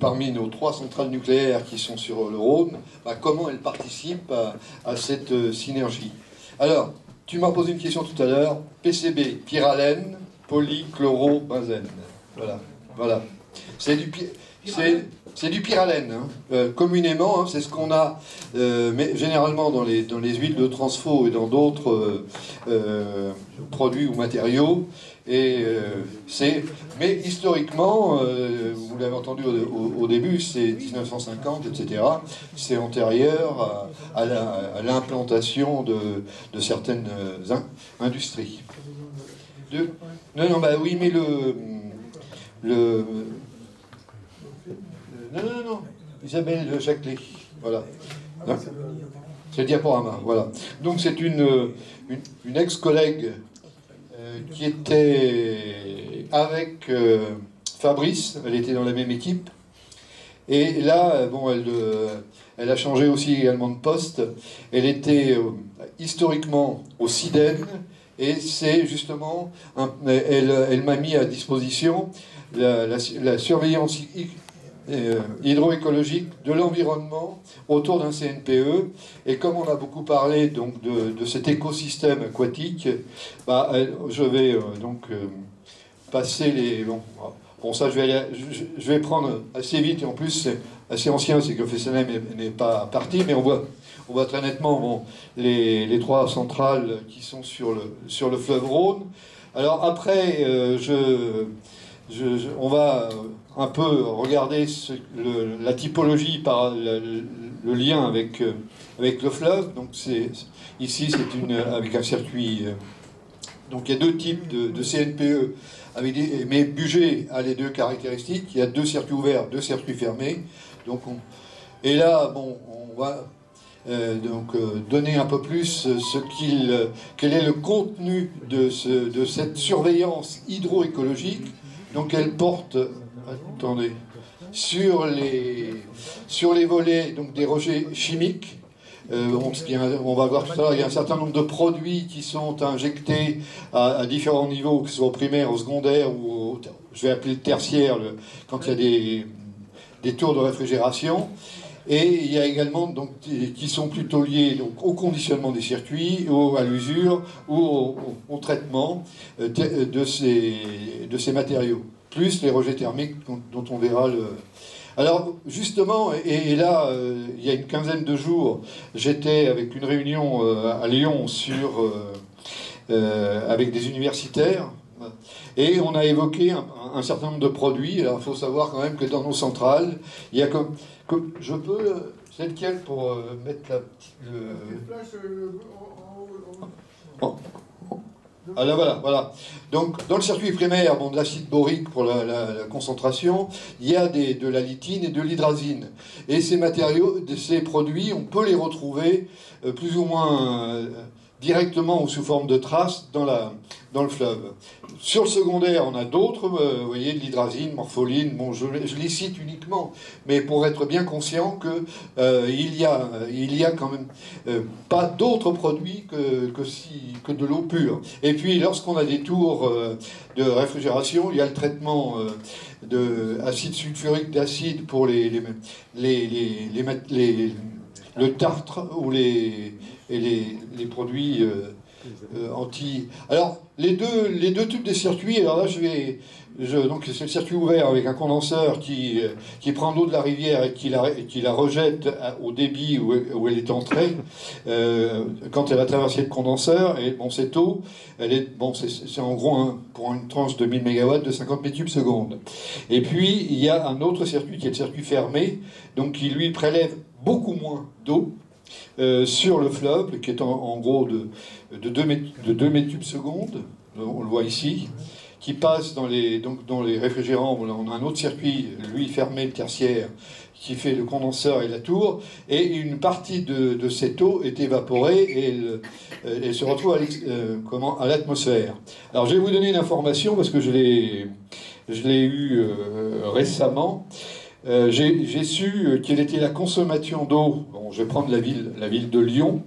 parmi nos 3 centrales nucléaires qui sont sur le Rhône, comment elles participent à cette synergie. Alors, tu m'as posé une question tout à l'heure. PCB, pyralène, polychlorobenzène. Voilà. C'est du pyralène, hein. Communément, hein, c'est ce qu'on a, mais généralement dans les huiles de transfo et dans d'autres produits ou matériaux. Mais historiquement, vous l'avez entendu au début, c'est 1950, etc. C'est antérieur à l'implantation de certaines industries. Non, oui, mais non, Isabelle Jacquelet, voilà. C'est le diaporama, voilà. Donc c'est une ex-collègue qui était avec Fabrice, elle était dans la même équipe. Et là, elle a changé aussi également de poste. Elle était historiquement au SIDEN, et c'est justement, elle m'a mis à disposition la surveillance hydroécologique de l'environnement autour d'un CNPE. Et comme on a beaucoup parlé donc de cet écosystème aquatique, je vais passer les... Bon, ça, je vais prendre assez vite, et en plus, c'est assez ancien, c'est que Fessenheim n'est pas parti, mais on voit très nettement les 3 centrales qui sont sur le fleuve Rhône. Alors après, on va un peu regarder la typologie par le lien avec le fleuve. Donc ici, c'est avec un circuit... donc il y a 2 types de CNPE, mais Bugey a les 2 caractéristiques. Il y a 2 circuits ouverts, 2 circuits fermés. Et là, on va donner un peu plus quel est le contenu de cette surveillance hydroécologique. Donc elle porte, attendez, sur les volets donc des rejets chimiques. On va voir tout à l'heure, il y a un certain nombre de produits qui sont injectés à différents niveaux, que ce soit au primaire, au secondaire ou je vais appeler le tertiaire, quand il y a des tours de réfrigération. Et il y a également qui sont plutôt liés au conditionnement des circuits, à l'usure ou au traitement de ces matériaux, plus les rejets thermiques dont on verra Alors justement, et là, il y a une quinzaine de jours, j'étais avec une réunion à Lyon avec des universitaires, et on a évoqué un certain nombre de produits. Alors il faut savoir quand même que dans nos centrales, il y a comme je peux, c'est lequel pour mettre la petite... Alors voilà. Donc, dans le circuit primaire, de l'acide borique pour la concentration, il y a de la lithine et de l'hydrazine. Et ces matériaux, ces produits, on peut les retrouver plus ou moins directement ou sous forme de traces dans le fleuve. Sur le secondaire, on a d'autres, vous voyez, de l'hydrazine, morpholine, je les cite uniquement, mais pour être bien conscient que il y a quand même pas d'autres produits que de l'eau pure. Et puis, lorsqu'on a des tours de réfrigération, il y a le traitement d'acide sulfurique d'acide pour le tartre ou les produits anti... Alors, les deux types de circuits, alors là, donc c'est le circuit ouvert avec un condenseur qui prend l'eau de la rivière et qui la rejette au débit où elle est entrée quand elle a traversé le condenseur. Et cette eau, c'est en gros pour une tranche de 1000 MW de 50 mètres cubes seconde. Et puis, il y a un autre circuit qui est le circuit fermé, donc qui lui prélève beaucoup moins d'eau sur le fleuve, qui est en gros de 2 mètres cubes seconde, on le voit ici, qui passe dans les réfrigérants. On a un autre circuit, lui fermé, le tertiaire, qui fait le condenseur et la tour, et une partie de cette eau est évaporée et elle se retrouve à l'atmosphère. Alors je vais vous donner une information parce que je l'ai eu récemment. J'ai su quelle était la consommation d'eau. Bon, je vais prendre la ville de Lyon.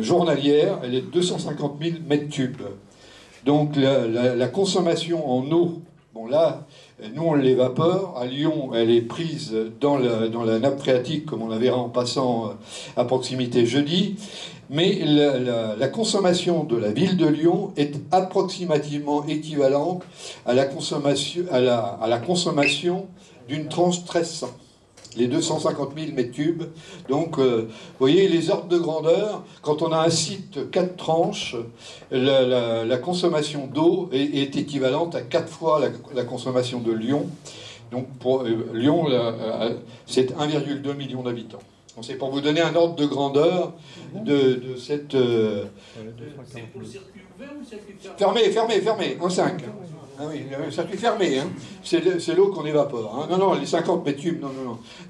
Journalière, elle est de 250 000 mètres cubes. Donc la consommation en eau, Nous, on l'évapore. À Lyon, elle est prise dans la nappe phréatique, comme on la verra en passant à proximité jeudi. Mais la consommation de la ville de Lyon est approximativement équivalente à la consommation d'une tranche 1300. Les 250 000 mètres cubes. Donc, vous voyez, les ordres de grandeur, quand on a un site 4 tranches, la consommation d'eau est équivalente à 4 fois la consommation de Lyon. Donc, pour Lyon, c'est 1,2 million d'habitants. C'est pour vous donner un ordre de grandeur de cette... C'est pour le circuit ouvert ou le circuit fermé? Fermé, 1,5. Ah oui, le circuit fermé, hein. C'est l'eau qu'on évapore. Hein. Non, les 50 mètres cubes,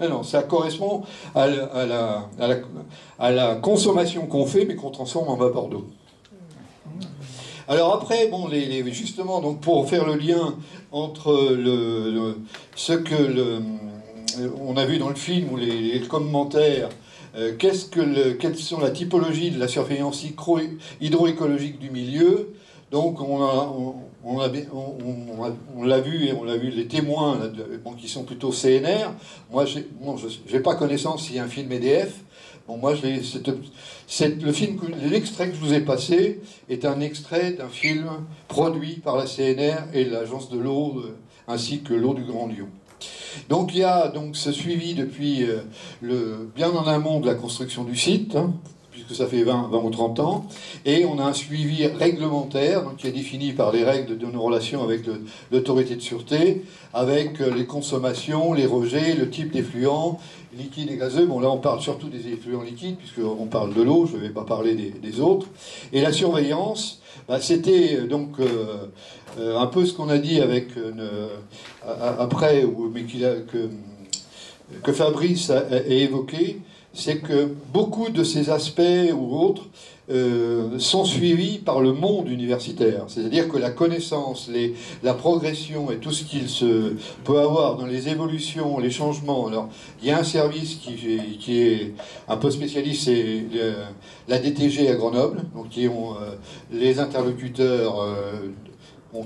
non, ça correspond à la consommation qu'on fait, mais qu'on transforme en vapeur d'eau. Alors après, bon, justement, donc pour faire le lien entre ce que on a vu dans le film ou les commentaires, quelles sont la typologie de la surveillance hydroécologique du milieu. Donc on l'a vu, et on l'a vu, les témoins là, qui sont plutôt CNR. Moi, j'ai pas connaissance s'il y a un film EDF. Bon, moi, l'extrait que je vous ai passé est un extrait d'un film produit par la CNR et l'Agence de l'eau, ainsi que l'eau du Grand Lyon. Donc il y a donc ce suivi depuis bien en amont de la construction du site, hein, puisque ça fait 20 ou 30 ans, et on a un suivi réglementaire donc, qui est défini par les règles de nos relations avec l'autorité de sûreté, avec les consommations, les rejets, le type d'effluents, liquides et gazeux. Bon là on parle surtout des effluents liquides, puisqu'on parle de l'eau, je ne vais pas parler des autres. Et la surveillance, c'était donc un peu ce qu'on a dit avec après, mais que Fabrice a évoqué, c'est que beaucoup de ces aspects ou autres sont suivis par le monde universitaire. C'est-à-dire que la connaissance, la progression et tout ce qu'il se peut avoir dans les évolutions, les changements. Alors, il y a un service qui est un peu spécialiste, c'est la DTG à Grenoble, donc qui ont les interlocuteurs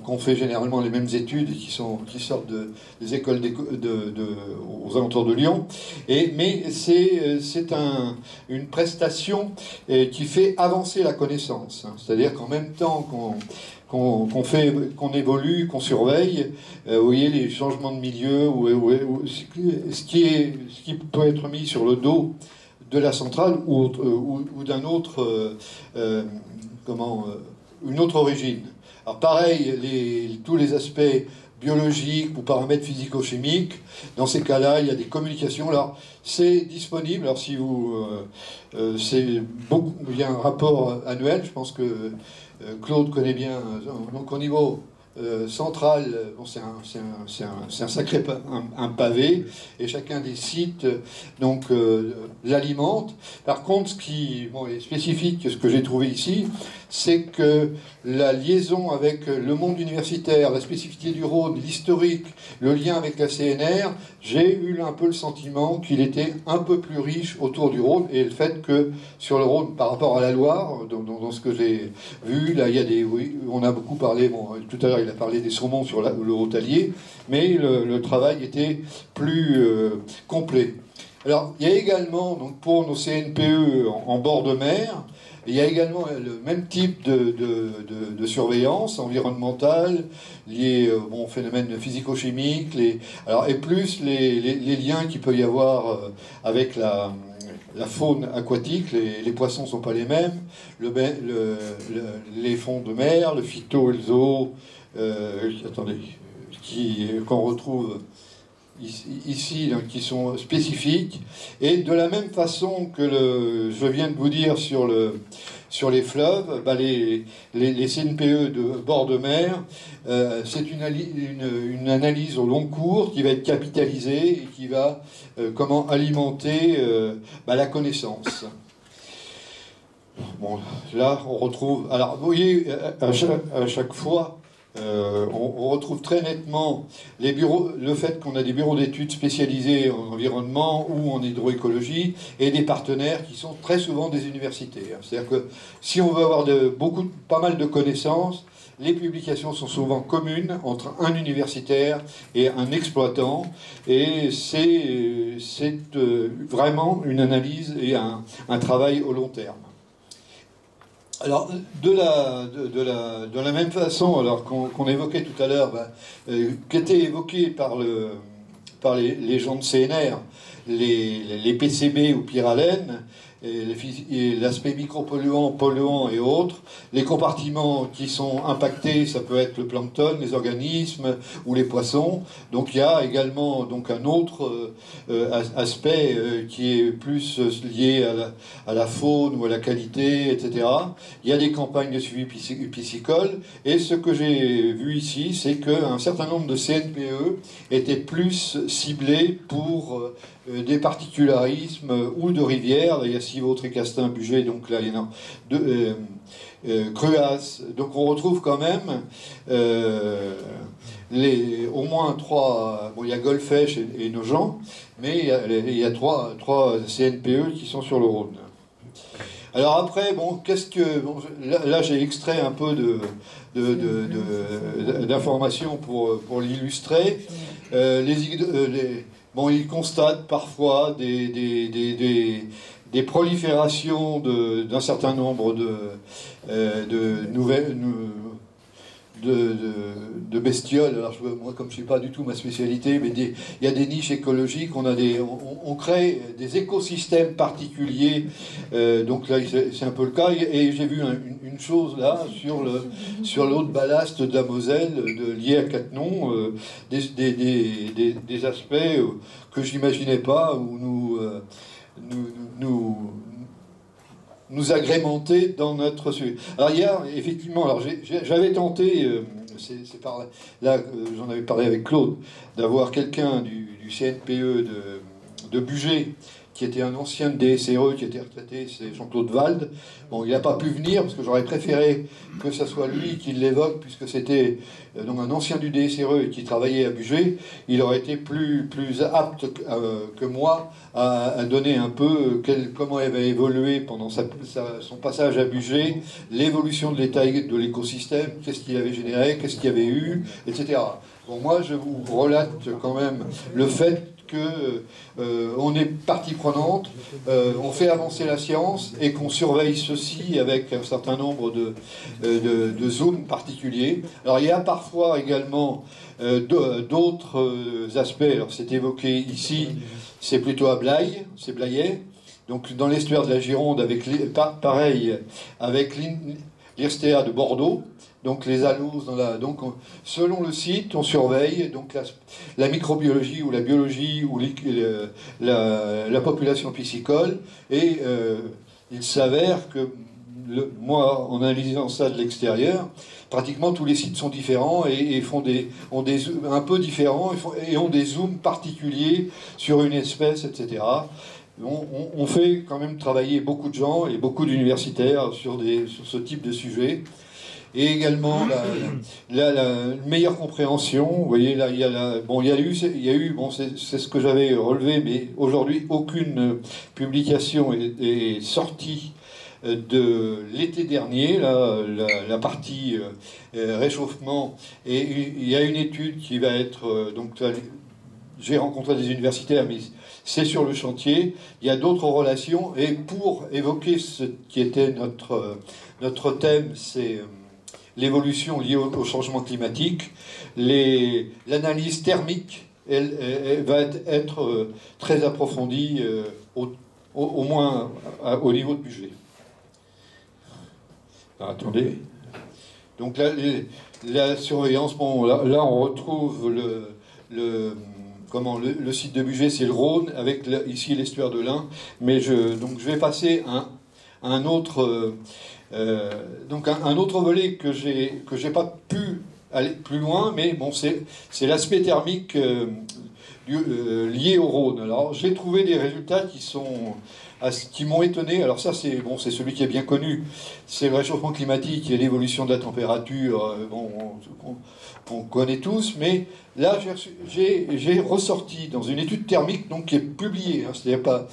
qu'on fait généralement les mêmes études et qui sortent des écoles aux alentours de Lyon. Mais c'est une prestation qui fait avancer la connaissance. Hein. C'est-à-dire qu'en même temps qu'on évolue, qu'on surveille, vous voyez les changements de milieu, ce qui peut être mis sur le dos de la centrale ou d'un autre, une autre origine. Alors pareil, tous les aspects biologiques ou paramètres physico-chimiques, dans ces cas-là, il y a des communications. Alors c'est disponible. Alors si il y a un rapport annuel. Je pense que Claude connaît bien. Donc au niveau central, bon, c'est un sacré un pavé, et chacun des sites donc l'alimente. Par contre, ce qui est spécifique, ce que j'ai trouvé ici, c'est que la liaison avec le monde universitaire, la spécificité du Rhône, l'historique, le lien avec la CNR, j'ai eu un peu le sentiment qu'il était un peu plus riche autour du Rhône, et le fait que sur le Rhône, par rapport à la Loire, dans ce que j'ai vu, là, il y a on a beaucoup parlé, tout à l'heure il a parlé des saumons sur le Haut-Allier, mais le travail était plus complet. Alors, il y a également, donc pour nos CNPE en bord de mer, il y a également le même type de surveillance environnementale liée aux phénomènes physico-chimiques, et plus les liens qu'il peut y avoir avec la faune aquatique. Les poissons ne sont pas les mêmes, les fonds de mer, le phyto et le zoo, qu'on retrouve ici, donc, qui sont spécifiques. Et de la même façon que je viens de vous dire sur les fleuves, les CNPE de bord de mer, c'est une analyse au long cours qui va être capitalisée et qui va alimenter la connaissance. Bon, là, on retrouve... Alors, vous voyez, à chaque fois, on retrouve très nettement le fait qu'on a des bureaux d'études spécialisés en environnement ou en hydroécologie et des partenaires qui sont très souvent des universités. C'est-à-dire que si on veut avoir pas mal de connaissances, les publications sont souvent communes entre un universitaire et un exploitant, et c'est vraiment une analyse et un travail au long terme. Alors, de la même façon, alors qu'on évoquait tout à l'heure, qu'était évoqué par les gens de CNR, les PCB ou pyralènes, et l'aspect micropolluant, polluant et autres, les compartiments qui sont impactés, ça peut être le plancton, les organismes ou les poissons. Donc il y a également donc un autre aspect qui est plus lié à la faune ou à la qualité, etc. Il y a des campagnes de suivi piscicole, et ce que j'ai vu ici, c'est qu'un certain nombre de CNPE étaient plus ciblés pour des particularismes ou de rivières. Il y a Civaux, Trécastin, Bugey, donc là il y en a deux, Cruas. Donc on retrouve quand même au moins trois. Bon, il y a Golfech et Nogent, mais il y a trois CNPE qui sont sur le Rhône. Alors après, bon, là j'ai extrait un peu d'informations pour l'illustrer. Bon, ils constatent parfois des proliférations d'un certain nombre de bestioles. Alors moi, comme je ne sais pas du tout ma spécialité, mais il y a des niches écologiques, on crée des écosystèmes particuliers. Donc là, c'est un peu le cas. Et j'ai vu une chose là sur l'eau de ballast de la Moselle, liée à Cattenom, des aspects que je n'imaginais pas, où nous agrémenter dans notre sujet. Alors hier, effectivement, j'avais tenté, c'est par là que j'en avais parlé avec Claude, d'avoir quelqu'un du CNPE de Bugey, qui était un ancien de DSRE, qui était retraité, c'est Jean-Claude Wald. Bon, il n'a pas pu venir, parce que j'aurais préféré que ce soit lui qui l'évoque, puisque c'était donc un ancien du DSRE et qui travaillait à Bugey. Il aurait été plus apte que moi à donner un peu comment elle avait évolué pendant son passage à Bugey, l'évolution de l'état de l'écosystème, qu'est-ce qu'il avait généré, qu'est-ce qu'il y avait eu, etc. Bon, moi, je vous relate quand même le fait on est partie prenante, on fait avancer la science et qu'on surveille ceci avec un certain nombre de zooms particuliers. Alors il y a parfois également d'autres aspects. Alors c'est évoqué ici, c'est plutôt à Blaye, c'est Blayais. Donc dans l'estuaire de la Gironde, pareil avec l'IRSTEA de Bordeaux. Donc les aloses donc selon le site, on surveille donc la microbiologie ou la biologie ou la population piscicole, et il s'avère que moi, en analysant ça de l'extérieur, pratiquement tous les sites sont différents et ont des un peu différents et ont des zooms particuliers sur une espèce, etc. On fait quand même travailler beaucoup de gens et beaucoup d'universitaires sur ce type de sujet. Et également la meilleure compréhension. Vous voyez là, il y a eu, c'est ce que j'avais relevé, mais aujourd'hui aucune publication est sortie de l'été dernier, la partie réchauffement. Et il y a une étude qui va être j'ai rencontré des universitaires, mais c'est sur le chantier. Il y a d'autres relations, et pour évoquer ce qui était notre thème, c'est l'évolution liée au changement climatique. L'analyse thermique, elle va être très approfondie, au moins au niveau de Bugey. Alors, attendez. Donc là, la surveillance, bon, là on retrouve le site de Bugey, c'est le Rhône, avec ici l'estuaire de l'Ain. Mais je vais passer à un autre... un autre volet que j'ai pas pu aller plus loin, mais bon, c'est l'aspect thermique lié au Rhône. Alors j'ai trouvé des résultats qui m'ont étonné. Alors ça, c'est celui qui est bien connu, c'est le réchauffement climatique et l'évolution de la température, qu'on connaît tous. Mais là, j'ai ressorti dans une étude thermique, donc qui est publiée, hein, c'est-à-dire pas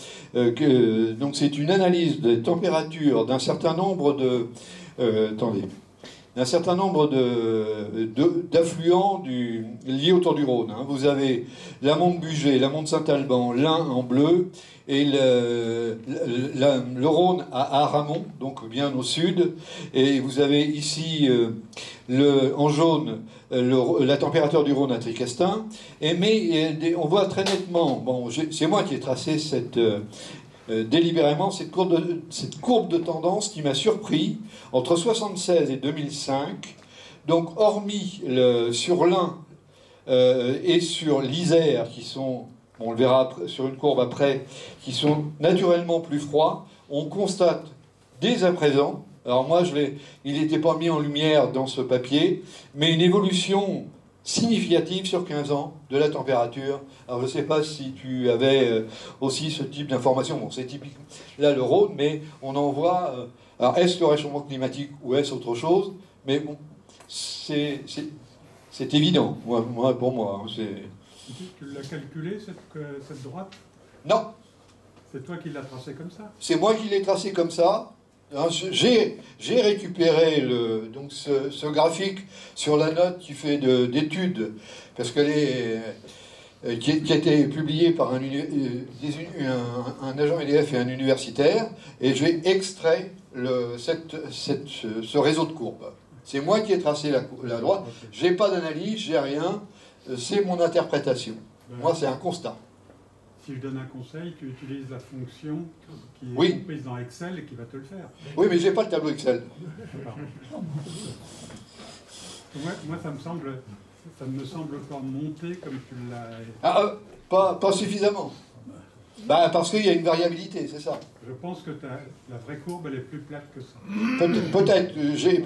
donc c'est une analyse des températures d'un certain nombre attendez, d'un certain nombre d'affluents liés autour du Rhône. Hein. Vous avez l'amont de Bugey, l'amont de Saint-Alban, l'Ain en bleu, et le Rhône à Aramon, donc bien au sud. Et vous avez ici en jaune la température du Rhône à Tricastin. Mais on voit très nettement, bon, c'est moi qui ai tracé délibérément cette courbe de tendance qui m'a surpris entre 1976 et 2005. Donc hormis sur l'Ain et sur l'Isère, qui sont, on le verra sur une courbe après, qui sont naturellement plus froids, on constate dès à présent, alors moi il n'était pas mis en lumière dans ce papier, mais une évolution significative sur 15 ans de la température. Alors je ne sais pas si tu avais aussi ce type d'information. Bon, c'est typique là le Rhône, mais on en voit. Alors est-ce le réchauffement climatique ou est-ce autre chose? Mais bon, c'est évident. Pour moi, Tu l'as calculé cette droite? Non. C'est toi qui l'as tracé comme ça? C'est moi qui l'ai tracé comme ça. J'ai récupéré donc ce graphique sur la note qui fait d'études, parce qu'elle qui a été publiée par un agent EDF et un universitaire, et j'ai extrait ce réseau de courbes. C'est moi qui ai tracé la droite. J'ai pas d'analyse, j'ai rien. C'est mon interprétation. Moi, c'est un constat. Si je donne un conseil, tu utilises la fonction qui est comprise dans Excel et qui va te le faire. Oui, mais j'ai pas le tableau Excel. Moi, ça me semble pas monter comme tu l'as... Pas suffisamment. Bah, parce qu'il y a une variabilité, c'est ça. Je pense que la vraie courbe, elle est plus plate que ça. Peut-être.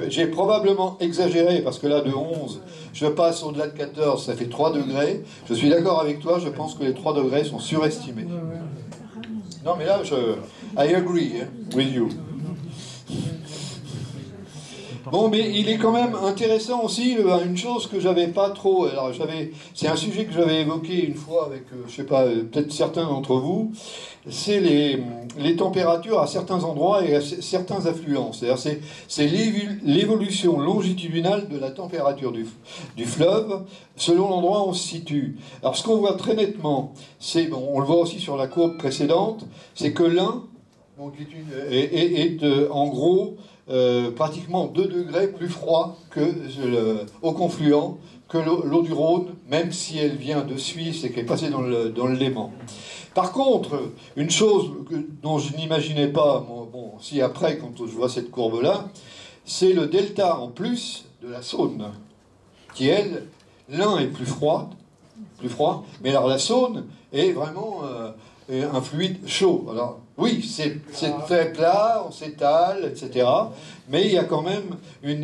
J'ai probablement exagéré, parce que là, de 11, je passe au-delà de 14, ça fait 3 degrés. Je suis d'accord avec toi, je pense que les 3 degrés sont surestimés. Non, mais là, I agree with you. Bon, mais il est quand même intéressant aussi, une chose que j'avais pas trop... Alors, c'est un sujet que j'avais évoqué une fois avec, je sais pas, peut-être certains d'entre vous, c'est les températures à certains endroits et à certains affluents. C'est-à-dire, c'est l'évolution longitudinale de la température du fleuve selon l'endroit où on se situe. Alors, ce qu'on voit très nettement, on le voit aussi sur la courbe précédente, c'est que l'Ain est en gros... pratiquement 2 degrés plus froid au confluent que l'eau du Rhône, même si elle vient de Suisse et qu'elle est passée dans le Léman. Par contre, une chose dont je n'imaginais pas, si après, quand je vois cette courbe-là, c'est le delta en plus de la Saône, qui, elle, l'Ain est plus froid, mais alors la Saône est vraiment un fluide chaud. Alors, oui, c'est très plat, on s'étale, etc. Mais il y a quand même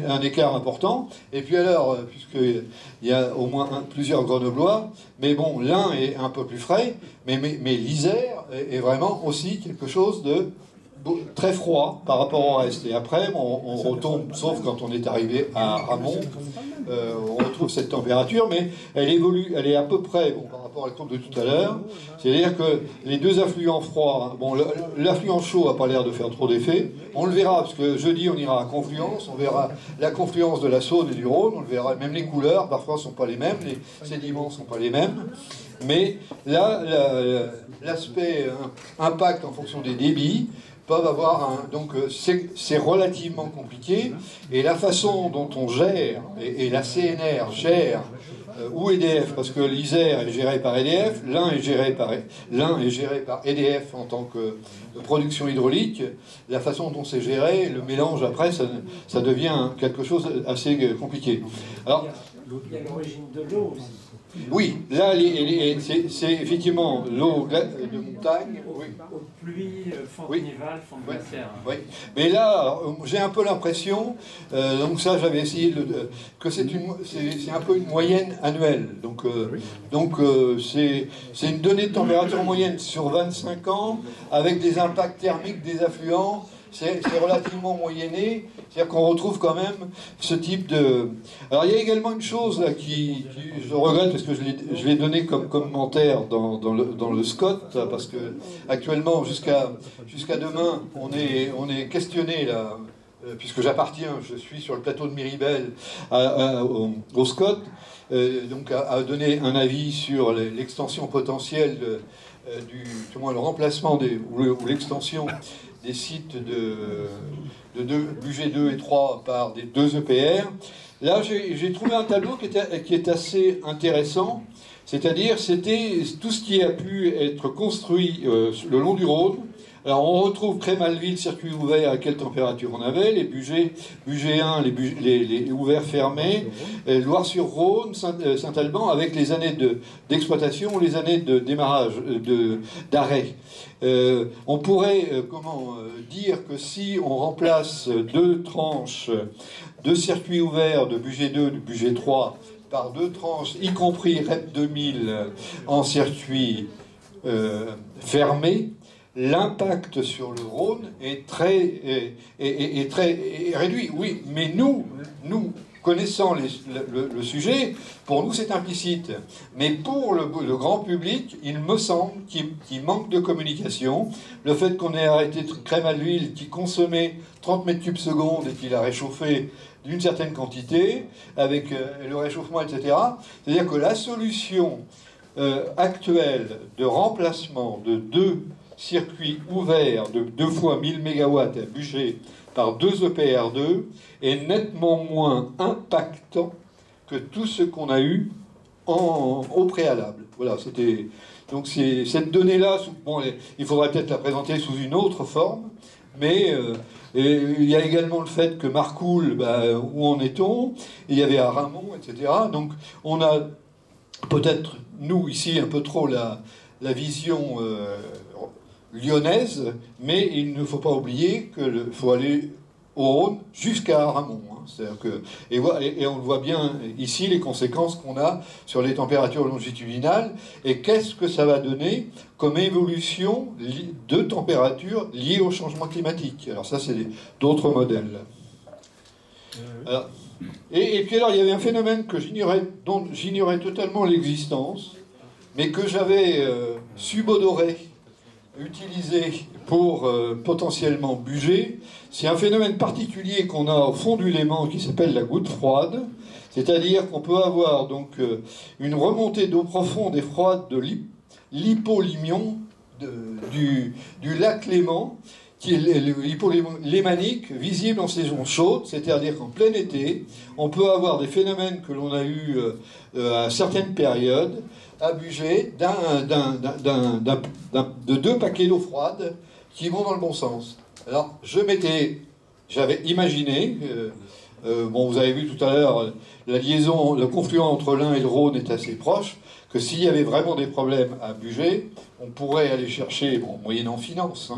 un écart important. Et puis alors, puisqu'il y a au moins plusieurs Grenoblois, mais bon, l'Ain est un peu plus frais, mais l'Isère est vraiment aussi quelque chose de très froid par rapport au reste. Et après, on retombe, sauf quand on est arrivé à Ramon, on retrouve cette température, mais elle évolue, elle est à peu près, par rapport à la courbe de tout à l'heure, c'est-à-dire que les deux affluents froids, l'affluent chaud n'a pas l'air de faire trop d'effet, on le verra, parce que jeudi on ira à Confluence, on verra la confluence de la Saône et du Rhône, on le verra, même les couleurs, parfois ne sont pas les mêmes, les sédiments ne sont pas les mêmes, mais là, l'aspect impact en fonction des débits, peuvent avoir donc c'est relativement compliqué, et la façon dont on gère, et la CNR gère, ou EDF, parce que l'Isère est géré par EDF, l'Ain est géré par EDF en tant que production hydraulique, la façon dont c'est géré, le mélange après, ça devient quelque chose assez compliqué. Alors, il y a l'origine de l'eau aussi. Oui, là, c'est effectivement l'eau de montagne. Aux pluies, fonte nivale, fonte glaciaire. Oui, mais là, j'ai un peu l'impression, donc ça j'avais essayé que c'est un peu une moyenne annuelle. Donc c'est une donnée de température moyenne sur 25 ans, avec des impacts thermiques des affluents. C'est relativement moyenné, c'est-à-dire qu'on retrouve quand même ce type de... Alors il y a également une chose là qui je regrette, parce que je l'ai donné comme commentaire dans le Scott, parce que actuellement jusqu'à demain on est questionné là, puisque j'appartiens, je suis sur le plateau de Miribel au SCOT, donc à donner un avis sur l'extension potentielle du moins le remplacement ou l'extension des sites de budget 2 et 3 par des 2 EPR. Là, j'ai trouvé un tableau qui est assez intéressant, c'est-à-dire c'était tout ce qui a pu être construit le long du Rhône. Alors on retrouve Crémalville, circuit ouvert, à quelle température on avait, les budgets 1, les ouverts fermés, Loire-sur-Rhône, Saint-Alban, avec les années d'exploitation ou les années de démarrage, d'arrêt. On pourrait dire que si on remplace 2 tranches de circuits ouverts de budget 2, de budget 3, par 2 tranches, y compris REP 2000 en circuit fermé, l'impact sur le Rhône est très réduit. Oui, mais nous connaissant le sujet, pour nous c'est implicite. Mais pour le grand public, il me semble qu'il manque de communication. Le fait qu'on ait arrêté Crémalville qui consommait 30 mètres cubes secondes et qu'il a réchauffé d'une certaine quantité, avec le réchauffement, etc. C'est-à-dire que la solution actuelle de remplacement de 2 circuits ouverts de 2 fois 1000 MW à budget par 2 EPR2 est nettement moins impactant que tout ce qu'on a eu au préalable. Voilà, c'était... Donc cette donnée-là, bon, il faudrait peut-être la présenter sous une autre forme, mais il y a également le fait que Marcoule, où en est-on? Il y avait à Ramon, etc. Donc on a peut-être, nous, ici, un peu trop la vision lyonnaise, mais il ne faut pas oublier qu'il faut aller au Rhône jusqu'à Ramon. C'est-à-dire que, et on le voit bien ici, les conséquences qu'on a sur les températures longitudinales, et qu'est-ce que ça va donner comme évolution de température liée au changement climatique. Alors ça, c'est d'autres modèles. Alors, et puis alors, il y avait un phénomène dont j'ignorais totalement l'existence, mais que j'avais subodoré, utilisé pour potentiellement budget. C'est un phénomène particulier qu'on a au fond du Léman qui s'appelle la goutte froide, c'est-à-dire qu'on peut avoir donc une remontée d'eau profonde et froide de l'hypolémion du lac Léman, qui est l'hypolémanique, visible en saison chaude, c'est-à-dire qu'en plein été, on peut avoir des phénomènes que l'on a eus à certaines périodes, à budget de 2 paquets d'eau froide qui vont dans le bon sens. Alors, j'avais imaginé, bon, vous avez vu tout à l'heure, la liaison, le confluent entre l'Ain et le Rhône est assez proche, que s'il y avait vraiment des problèmes à budget, on pourrait aller chercher, bon, moyennant finance,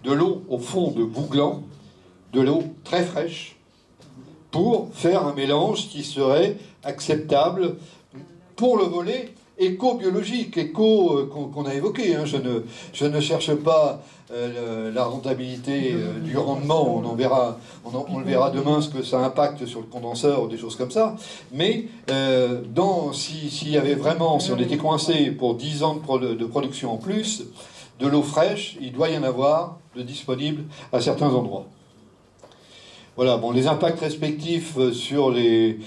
de l'eau au fond de Bouglan, de l'eau très fraîche, pour faire un mélange qui serait acceptable pour le volet éco-biologique, qu'on a évoqué. Je ne cherche pas la rentabilité du rendement, on le verra demain ce que ça impacte sur le condenseur ou des choses comme ça, mais s'il y avait vraiment, si on était coincé pour 10 ans de production en plus, de l'eau fraîche, il doit y en avoir de disponible à certains endroits. Voilà, bon, les impacts respectifs sur les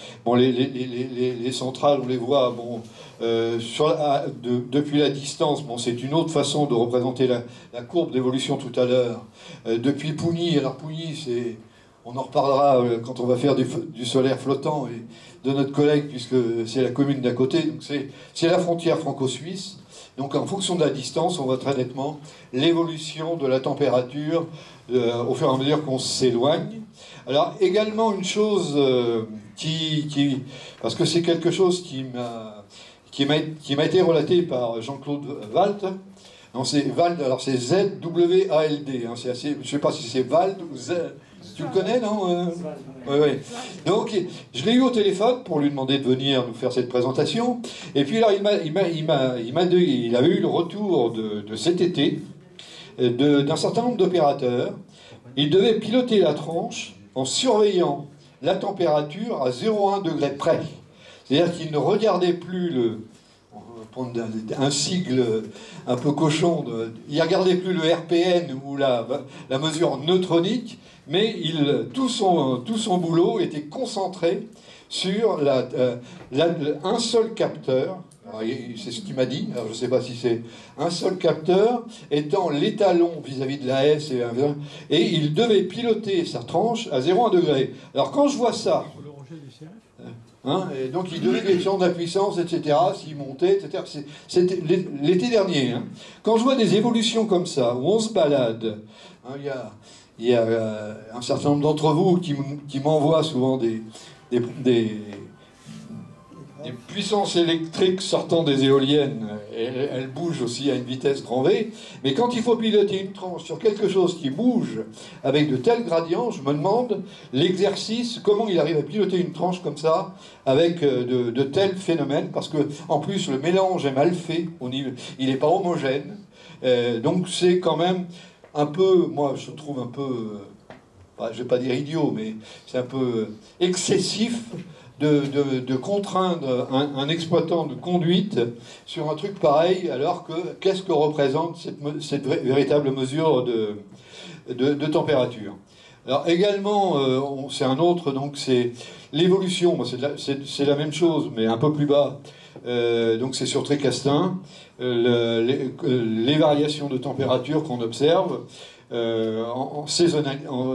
centrales, on les voit, bon, depuis la distance, bon, c'est une autre façon de représenter la courbe d'évolution tout à l'heure. Depuis Pougny, alors Pougny, on en reparlera quand on va faire du solaire flottant et de notre collègue, puisque c'est la commune d'à côté, donc c'est la frontière franco-suisse. Donc en fonction de la distance, on voit très nettement l'évolution de la température au fur et à mesure qu'on s'éloigne. Alors également une chose parce que c'est quelque chose qui m'a été relaté par Jean-Claude Wald. Non, c'est Wald, alors c'est Z-W-A-L-D. C'est assez, je ne sais pas si c'est Wald ou Z. Tu le connais, non? Oui. Donc, je l'ai eu au téléphone pour lui demander de venir nous faire cette présentation. Et puis, alors, il a eu le retour de cet été d'un certain nombre d'opérateurs. Il devait piloter la tranche en surveillant la température à 0,1 degré près. C'est-à-dire qu'il ne regardait plus prendre un sigle un peu cochon, il ne regardait plus le RPN ou la mesure neutronique, mais tout son boulot était concentré sur un seul capteur. C'est ce qu'il m'a dit, alors je ne sais pas si c'est un seul capteur étant l'étalon vis-à-vis de la S, et il devait piloter sa tranche à 0,1 degré. Alors quand je vois ça, et donc il devait descendre la puissance, etc., s'il montait, etc. C'était l'été dernier. Quand je vois des évolutions comme ça, où on se balade, il y a un certain nombre d'entre vous qui m'envoient souvent des puissances électriques sortant des éoliennes, elles bougent aussi à une vitesse grand V, mais quand il faut piloter une tranche sur quelque chose qui bouge avec de tels gradients, je me demande l'exercice, comment il arrive à piloter une tranche comme ça, avec de tels phénomènes, parce que en plus le mélange est mal fait, il n'est pas homogène, donc c'est quand même un peu, moi je trouve un peu, je ne vais pas dire idiot, mais c'est un peu excessif de contraindre un exploitant de conduite sur un truc pareil, alors que qu'est-ce que représente cette véritable mesure de température. Alors également, c'est un autre, donc c'est l'évolution, c'est la même chose, mais un peu plus bas, donc c'est sur Trécastin, les variations de température qu'on observe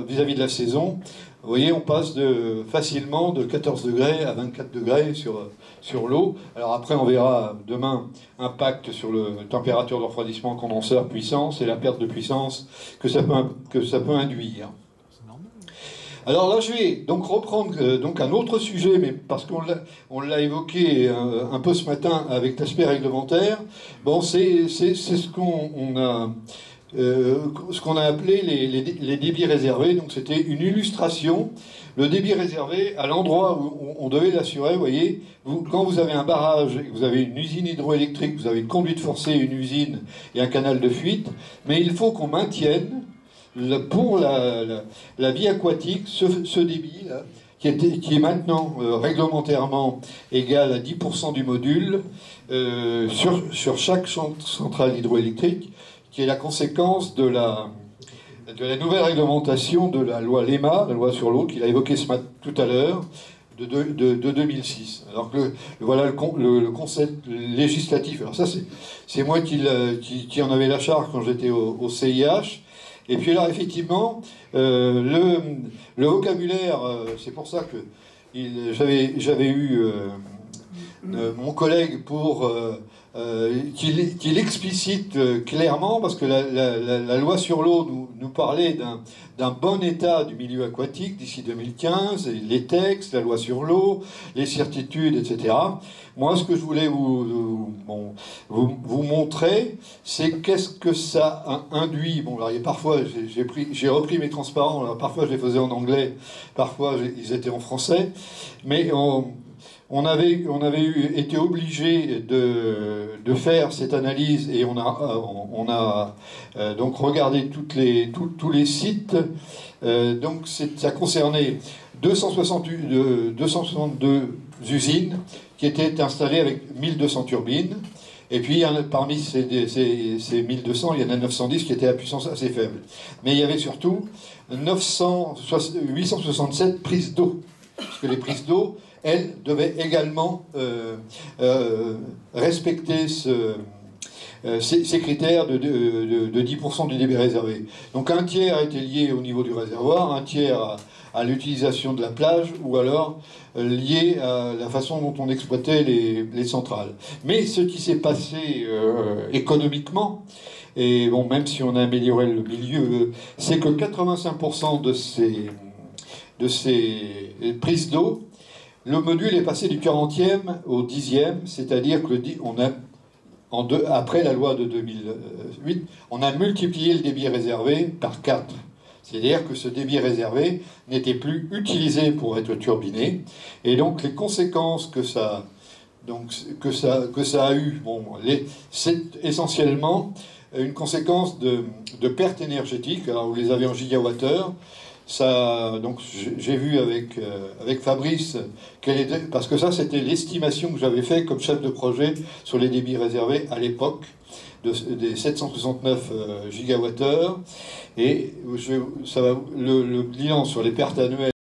vis-à-vis de la saison. Vous voyez, on passe facilement de 14 degrés à 24 degrés sur l'eau. Alors après, on verra demain impact sur la température de refroidissement, condenseur, puissance et la perte de puissance que ça peut induire. Alors là, je vais donc reprendre un autre sujet, mais parce qu'on l'a évoqué un peu ce matin avec l'aspect réglementaire. Bon, c'est ce qu'on a appelé les débits réservés. Donc c'était une illustration, le débit réservé à l'endroit où on devait l'assurer. Vous voyez, quand vous avez un barrage, vous avez une usine hydroélectrique, vous avez une conduite forcée, une usine et un canal de fuite, mais il faut qu'on maintienne pour la vie aquatique ce débit là, qui est maintenant réglementairement égal à 10% du module sur chaque centrale hydroélectrique, qui est la conséquence de la nouvelle réglementation de la loi LEMA, la loi sur l'eau, qu'il a évoqué tout à l'heure, de 2006. Alors que voilà le concept législatif. Alors ça, c'est moi qui en avais la charge quand j'étais au CIH. Et puis là, effectivement, le vocabulaire, c'est pour ça que j'avais eu mon collègue pour qu'il explicite clairement, parce que la loi sur l'eau nous parlait d'un bon état du milieu aquatique d'ici 2015, et les textes, la loi sur l'eau, les certitudes, etc. Moi, ce que je voulais vous montrer, c'est qu'est-ce que ça induit. Bon, alors, parfois, j'ai repris mes transparents, alors, parfois je les faisais en anglais, parfois ils étaient en français, mais on avait été obligé de faire cette analyse, et on a donc regardé tous les sites. Donc ça concernait 262 usines qui étaient installées avec 1200 turbines. Et puis parmi ces 1200, il y en a 910 qui étaient à puissance assez faible. Mais il y avait surtout 867 prises d'eau, parce que les prises d'eau, elles devaient également respecter ces critères de 10% du débit réservé. Donc un tiers était lié au niveau du réservoir, un tiers à l'utilisation de la plage, ou alors lié à la façon dont on exploitait les centrales. Mais ce qui s'est passé économiquement, et bon, même si on a amélioré le milieu, c'est que 85% de ces prises d'eau, le module est passé du 40e au 10e, c'est-à-dire que après la loi de 2008, on a multiplié le débit réservé par 4. C'est-à-dire que ce débit réservé n'était plus utilisé pour être turbiné. Et donc les conséquences que ça a eu, c'est essentiellement une conséquence de perte énergétique. Alors vous les avez en gigawattheure. Ça, donc j'ai vu avec Fabrice parce que ça c'était l'estimation que j'avais fait comme chef de projet sur les débits réservés à l'époque des 769 gigawattheures, et le bilan sur les pertes annuelles